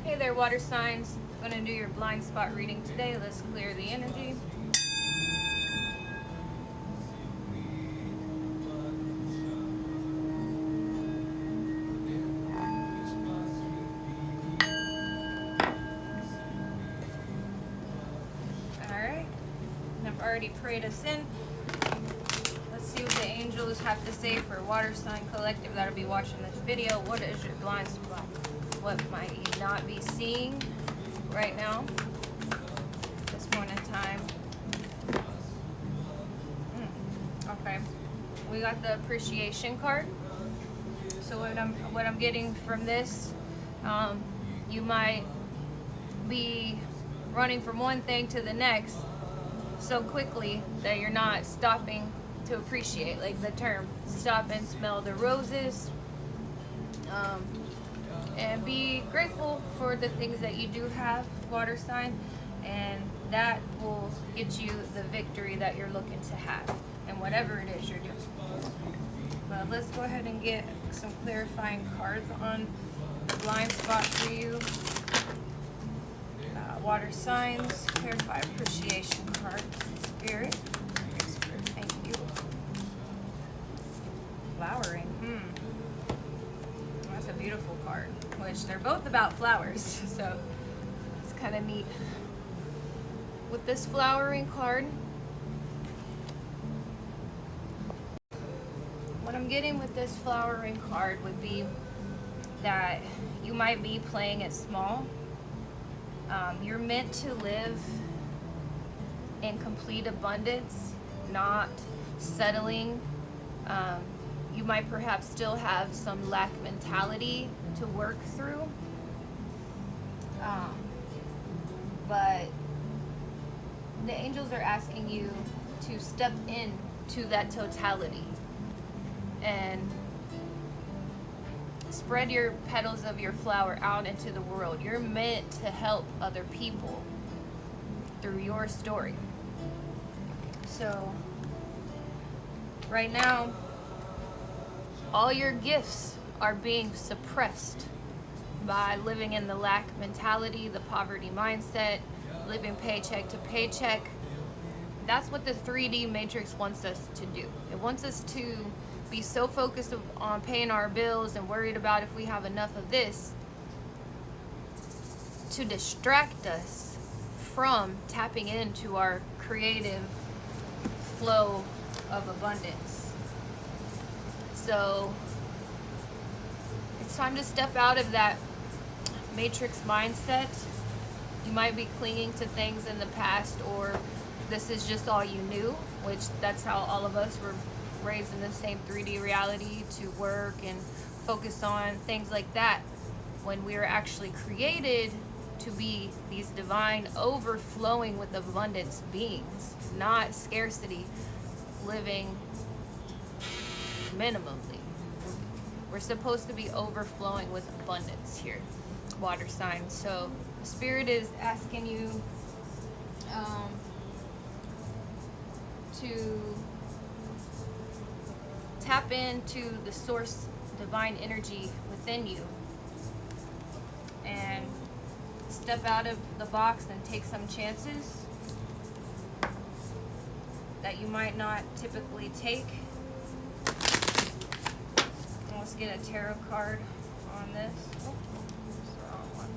Hey there, water signs. I'm going to do your blind spot reading today. Let's clear the energy. Alright. And I've already prayed us in. Let's see what the angels have to say for water sign collective that'll be watching this video. What is your blind spot? What might you not be seeing right now, this point in time? Okay, we got the appreciation card. So what I'm getting from this, you might be running from one thing to the next so quickly that you're not stopping to appreciate, like the term stop and smell the roses, and be grateful for the things that you do have, water sign, and that will get you the victory that you're looking to have and whatever it is you're doing. But let's go ahead and get some clarifying cards on the blind spot for you. Water signs, clarify appreciation card. Spirit, thank you. Flowering, that's a beautiful card, which they're both about flowers, so it's kind of neat. With this flowering card, what I'm getting with this flowering card would be that you might be playing it small. You're meant to live in complete abundance, not settling. You might perhaps still have some lack mentality to work through. But the angels are asking you to step into that totality and spread your petals of your flower out into the world. You're meant to help other people through your story. So right now, all your gifts are being suppressed by living in the lack mentality, the poverty mindset, living paycheck to paycheck. That's what the 3D matrix wants us to do. It wants us to be so focused on paying our bills and worried about if we have enough of this, to distract us from tapping into our creative flow of abundance. So it's time to step out of that matrix mindset. You might be clinging to things in the past, or this is just all you knew, which that's how all of us were raised in the same 3D reality, to work and focus on things like that, when we were actually created to be these divine, overflowing with abundance beings, not scarcity, living minimally. We're supposed to be overflowing with abundance here, water signs. So Spirit is asking you to tap into the source divine energy within you and step out of the box and take some chances that you might not typically take. Let's get a tarot card on this. Oh, it's the wrong one.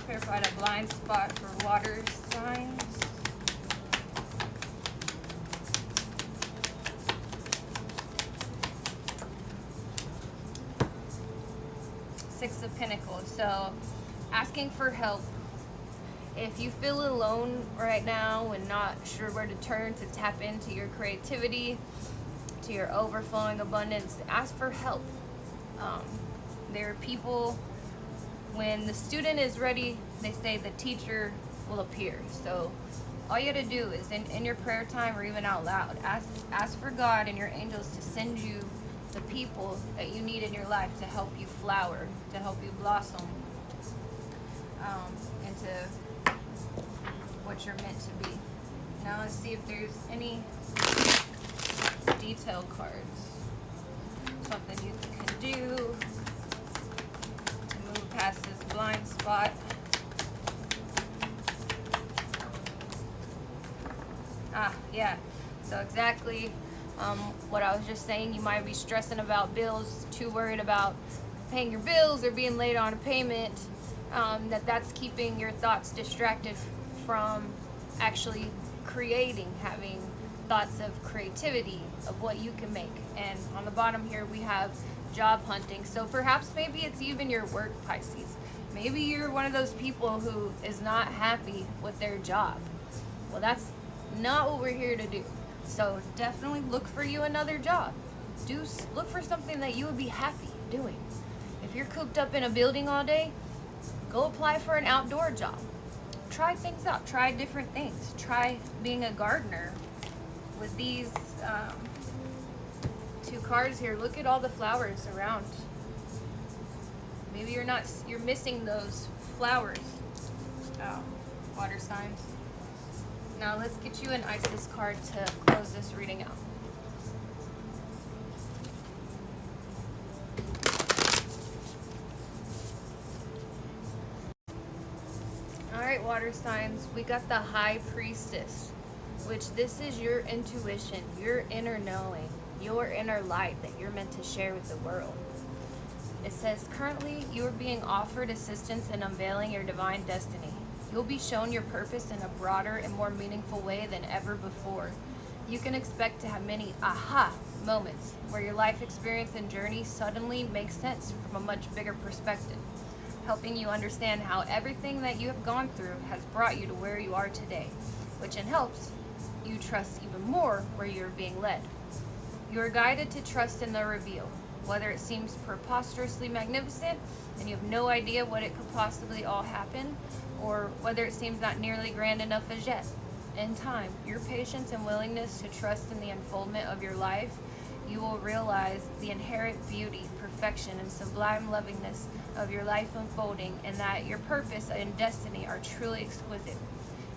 Clarify the blind spot for water signs. Six of Pentacles. So asking for help. If you feel alone right now and not sure where to turn to tap into your creativity, to your overflowing abundance, ask for help. There are people, when the student is ready, they say the teacher will appear. So all you gotta do is in your prayer time, or even out loud, ask for God and your angels to send you the people that you need in your life to help you flower, to help you blossom into what you're meant to be. Now let's see if there's any detail cards, something you can do exactly what I was just saying. You might be stressing about bills, too worried about paying your bills or being late on a payment, that's keeping your thoughts distracted from actually creating, having thoughts of creativity, of what you can make. And on the bottom here we have job hunting. So perhaps maybe it's even your work, Pisces. Maybe you're one of those people who is not happy with their job. Well, that's not what we're here to do. So definitely look for you another job. Look for something that you would be happy doing. If you're cooped up in a building all day, go apply for an outdoor job. Try things out. Try different things. Try being a gardener. With these two cards here, look at all the flowers around. Maybe you're missing those flowers. Water signs. Now let's get you an Isis card to close this reading out. Alright, water signs, we got the High Priestess, which this is your intuition, your inner knowing, your inner light that you're meant to share with the world. It says, currently you are being offered assistance in unveiling your divine destiny. You'll be shown your purpose in a broader and more meaningful way than ever before. You can expect to have many aha moments where your life experience and journey suddenly makes sense from a much bigger perspective, helping you understand how everything that you have gone through has brought you to where you are today, which helps you trust even more where you're being led. You are guided to trust in the reveal, whether it seems preposterously magnificent and you have no idea what it could possibly all happen, or whether it seems not nearly grand enough as yet. In time, your patience and willingness to trust in the unfoldment of your life, you will realize the inherent beauty, perfection, and sublime lovingness of your life unfolding, and that your purpose and destiny are truly exquisite.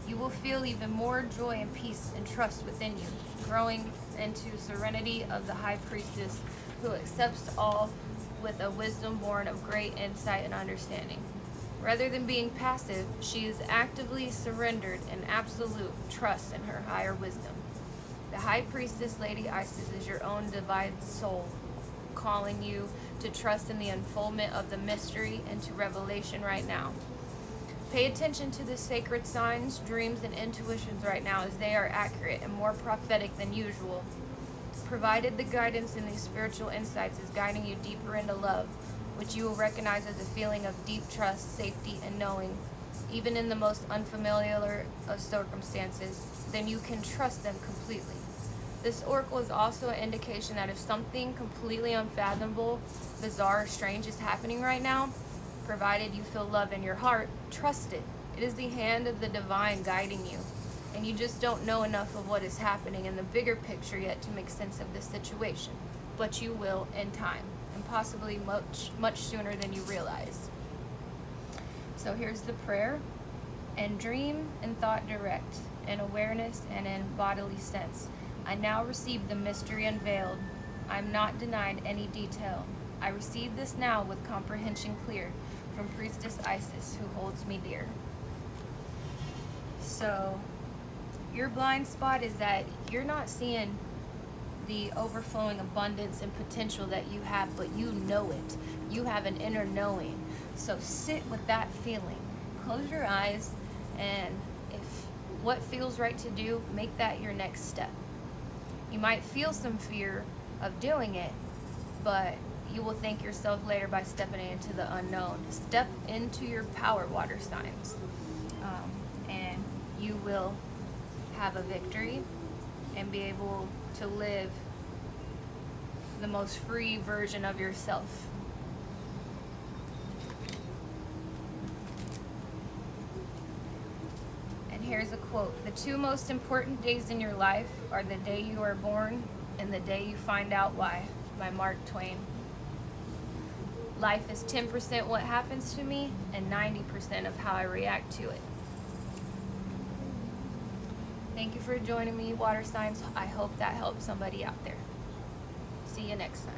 You will feel even more joy and peace and trust within you, growing into serenity of the High Priestess who accepts all with a wisdom born of great insight and understanding. Rather than being passive, she is actively surrendered in absolute trust in her higher wisdom. The High Priestess, Lady Isis, is your own divine soul, calling you to trust in the unfoldment of the mystery and to revelation right now. Pay attention to the sacred signs, dreams, and intuitions right now, as they are accurate and more prophetic than usual. Provided the guidance in these spiritual insights is guiding you deeper into love, which you will recognize as a feeling of deep trust, safety, and knowing, even in the most unfamiliar of circumstances, then you can trust them completely. This oracle is also an indication that if something completely unfathomable, bizarre, or strange is happening right now, provided you feel love in your heart, trust it. It is the hand of the divine guiding you, and you just don't know enough of what is happening in the bigger picture yet to make sense of this situation. But you will in time, and possibly much sooner than you realize. So here's the prayer. In dream and thought direct, in awareness and in bodily sense, I now receive the mystery unveiled. I am not denied any detail. I receive this now with comprehension clear from Priestess Isis, who holds me dear. So your blind spot is that you're not seeing the overflowing abundance and potential that you have, but you know it. You have an inner knowing. So sit with that feeling. Close your eyes, and if what feels right to do, make that your next step. You might feel some fear of doing it, but you will thank yourself later by stepping into the unknown. Step into your power, water signs, and you will have a victory and be able to live the most free version of yourself. And here's a quote. The two most important days in your life are the day you are born and the day you find out why, by Mark Twain. Life is 10% what happens to me and 90% of how I react to it. Thank you for joining me, water signs. I hope that helps somebody out there. See you next time.